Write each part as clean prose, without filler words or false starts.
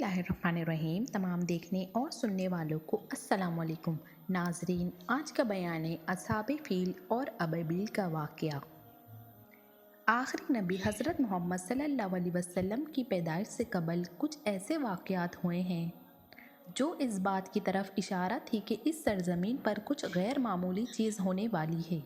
बिस्मिल्लाहिर्रहमानिर्रहीम। तमाम देखने और सुनने वालों को अस्सलाम वालेकुम। नाजरीन, आज का बयान है असहाबे फील और अबील का वाक़या। आखिरी नबी हज़रत मोहम्मद सल्लल्लाहु अलैहि वसल्लम की पैदाइश से कबल कुछ ऐसे वाक़यात हुए हैं जो इस बात की तरफ इशारा थी कि इस सरज़मीन पर कुछ गैर मामूली चीज़ होने वाली है।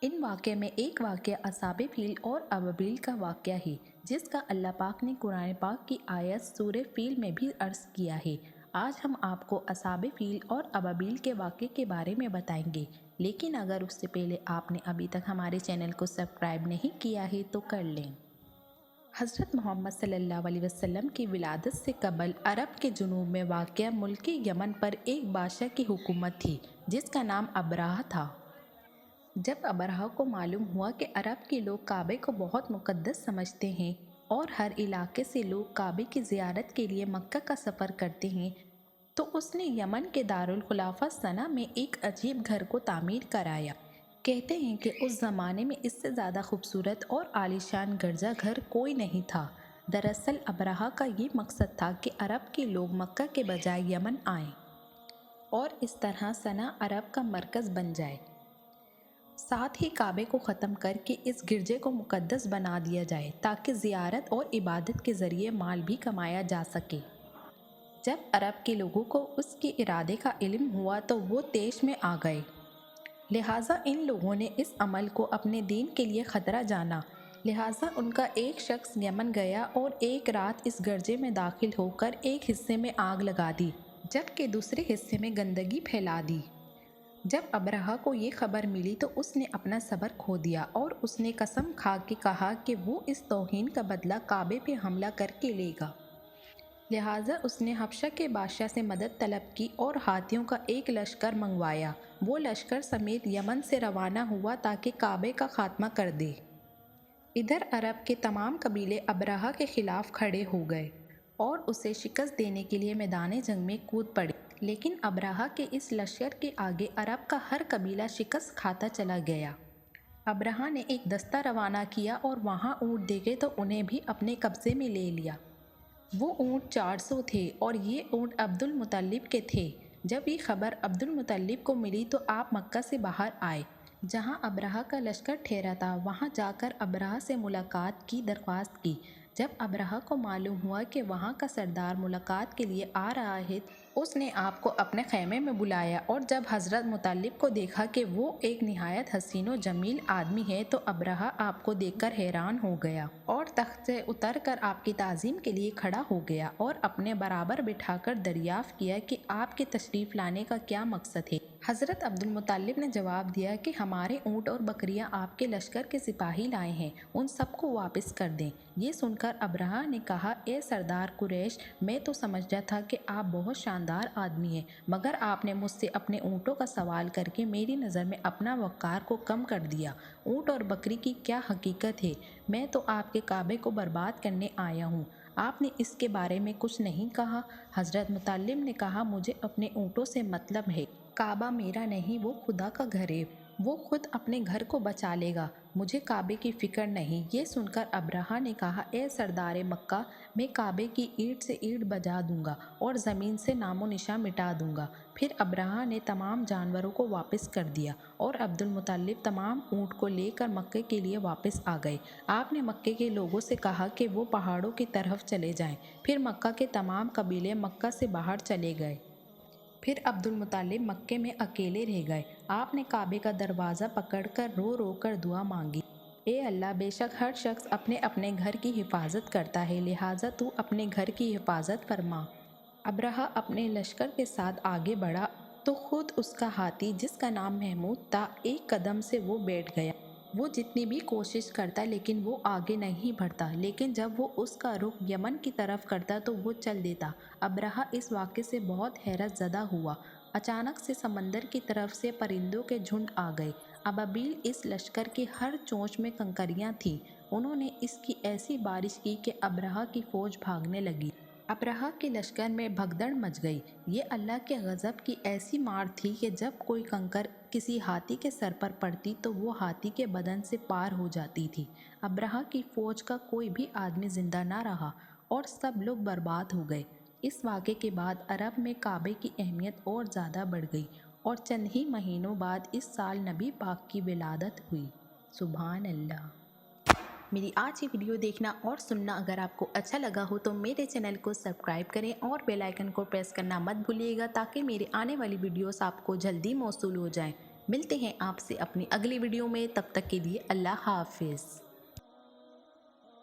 इन वाक़े में एक वाक़या असहाबे फील और अबील का वाक़या है, जिसका अल्लाह पाक ने कुरान पाक की आयत सूरह फील में भी अर्ज़ किया है। आज हम आपको असहाबे फील और अबील के वाक़े के बारे में बताएंगे, लेकिन अगर उससे पहले आपने अभी तक हमारे चैनल को सब्सक्राइब नहीं किया है तो कर लें। हज़रत मोहम्मद सल्लल्लाहु अलैहि वसल्लम की विलादत से कबल अरब के जुनूब में वाक़या मुल्क यमन पर एक बादशाह की हुकूमत थी, जिसका नाम अबरहा था। जब अबरहा को मालूम हुआ कि अरब के लोग काबे को बहुत मुक़द्दस समझते हैं और हर इलाके से लोग काबे की ज़ियारत के लिए मक्का का सफ़र करते हैं, तो उसने यमन के दारुल खुलाफा सना में एक अजीब घर को तामीर कराया। कहते हैं कि उस ज़माने में इससे ज़्यादा खूबसूरत और आलीशान गिरजा घर कोई नहीं था। दरअसल अबरहा का ये मकसद था कि अरब के लोग मक्का के बजाय यमन आएँ और इस तरह सना अरब का मरकज़ बन जाए। साथ ही काबे को ख़त्म करके इस गिरजे को मुक़द्दस बना दिया जाए, ताकि ज़ियारत और इबादत के ज़रिए माल भी कमाया जा सके। जब अरब के लोगों को उसके इरादे का इल्म हुआ तो वो तेश में आ गए। लिहाजा इन लोगों ने इस अमल को अपने दीन के लिए ख़तरा जाना। लिहाजा उनका एक शख्स यमन गया और एक रात इस गिरजे में दाखिल होकर एक हिस्से में आग लगा दी, जबकि दूसरे हिस्से में गंदगी फैला दी। जब अबरहा को ये खबर मिली तो उसने अपना सब्र खो दिया और उसने कसम खा के कहा कि वो इस तौहीन का बदला काबे पे हमला करके लेगा। लिहाजा उसने हबशा के बादशाह से मदद तलब की और हाथियों का एक लश्कर मंगवाया। वो लश्कर समेत यमन से रवाना हुआ ताकि काबे का खात्मा कर दे। इधर अरब के तमाम कबीले अबरहा के खिलाफ खड़े हो गए और उसे शिकस्त देने के लिए मैदान जंग में कूद पड़े। लेकिन अबरहा के इस लश्कर के आगे अरब का हर कबीला शिकस्त खाता चला गया। अबरहा ने एक दस्ता रवाना किया और वहाँ ऊँट देखे तो उन्हें भी अपने कब्जे में ले लिया। वो ऊँट 400 थे और ये ऊँट अब्दुल मुत्तलिब के थे। जब ये खबर अब्दुल मुत्तलिब को मिली तो आप मक्का से बाहर आए, जहाँ अबरहा का लश्कर ठहरा था। वहाँ जाकर अबरहा से मुलाकात की दरख्वास्त की। जब अबरहा को मालूम हुआ कि वहाँ का सरदार मुलाकात के लिए आ रहा है, उसने आपको अपने खैमे में बुलाया और जब हज़रत मुत्तलिब को देखा कि वो एक निहायत हसीन व जमील आदमी है, तो अबरहा आपको देखकर हैरान हो गया और तख्त से उतर कर आपकी ताज़ीम के लिए खड़ा हो गया और अपने बराबर बिठाकर दरियाफ़्त किया कि आपके तशरीफ़ लाने का क्या मकसद है। हज़रत अब्दुल मुत्तलिब ने जवाब दिया कि हमारे ऊँट और बकरियाँ आपके लश्कर के सिपाही लाए हैं, उन सबको वापस कर दें। ये सुनकर अबरहा ने कहा, ए सरदार कुरैश, मैं तो समझता था कि आप बहुत शानदार आदमी हैं, मगर आपने मुझसे अपने ऊँटों का सवाल करके मेरी नज़र में अपना वक़ार को कम कर दिया। ऊँट और बकरी की क्या हकीकत है? मैं तो आपके काबे को बर्बाद करने आया हूँ, आपने इसके बारे में कुछ नहीं कहा। हज़रत मुत्तलिब ने कहा, मुझे अपने ऊँटों से मतलब है। काबा मेरा नहीं, वो खुदा का घर है, वो खुद अपने घर को बचा लेगा, मुझे काबे की फ़िक्र नहीं। ये सुनकर अबरहा ने कहा, ए सरदार मक्का, मैं काबे की ईंट से ईंट बजा दूंगा और ज़मीन से नामो निशान मिटा दूंगा। फिर अबरहा ने तमाम जानवरों को वापस कर दिया और अब्दुल मुत्तलिब तमाम ऊँट को लेकर मक्के के लिए वापस आ गए। आपने मक्के के लोगों से कहा कि वो पहाड़ों की तरफ चले जाएं। फिर मक्का के तमाम कबीले मक्का से बाहर चले गए। फिर अब्दुल मुत्तलिब मक्के में अकेले रह गए। आपने काबे का दरवाज़ा पकड़कर रो रो कर दुआ मांगी, ए अल्लाह, बेशक हर शख्स अपने अपने घर की हिफाजत करता है, लिहाजा तू अपने घर की हिफाजत फरमा। अबरहा अपने लश्कर के साथ आगे बढ़ा तो खुद उसका हाथी, जिसका नाम महमूद था, एक कदम से वो बैठ गया। वो जितनी भी कोशिश करता लेकिन वो आगे नहीं बढ़ता, लेकिन जब वो उसका रुख यमन की तरफ करता तो वो चल देता। अबरहा इस वाक़े से बहुत हैरत ज़दा हुआ। अचानक से समंदर की तरफ से परिंदों के झुंड आ गए। अबाबील इस लश्कर की हर चोंच में कंकरियाँ थीं। उन्होंने इसकी ऐसी बारिश की कि अबरहा की फ़ौज भागने लगी। अबरहा के लश्कर में भगदड़ मच गई। ये अल्लाह के गज़ब की ऐसी मार थी कि जब कोई कंकर किसी हाथी के सर पर पड़ती तो वो हाथी के बदन से पार हो जाती थी। अबरहा की फ़ौज का कोई भी आदमी ज़िंदा ना रहा और सब लोग बर्बाद हो गए। اس واقعے کے بعد عرب میں کعبے کی اہمیت اور زیادہ بڑھ گئی اور چند ہی مہینوں بعد اس سال نبی پاک کی ولادت ہوئی۔ سبحان اللہ۔ میری آج کی ویڈیو دیکھنا اور سننا اگر آپ کو اچھا لگا ہو تو میرے چینل کو سبسکرائب کریں اور بیل آئیکن کو پریس کرنا مت بھولیے گا تاکہ میری آنے والی ویڈیوز آپ کو جلدی موصول ہو جائیں۔ ملتے ہیں آپ سے اپنی اگلی ویڈیو میں، تب تک کے لیے اللہ حافظ۔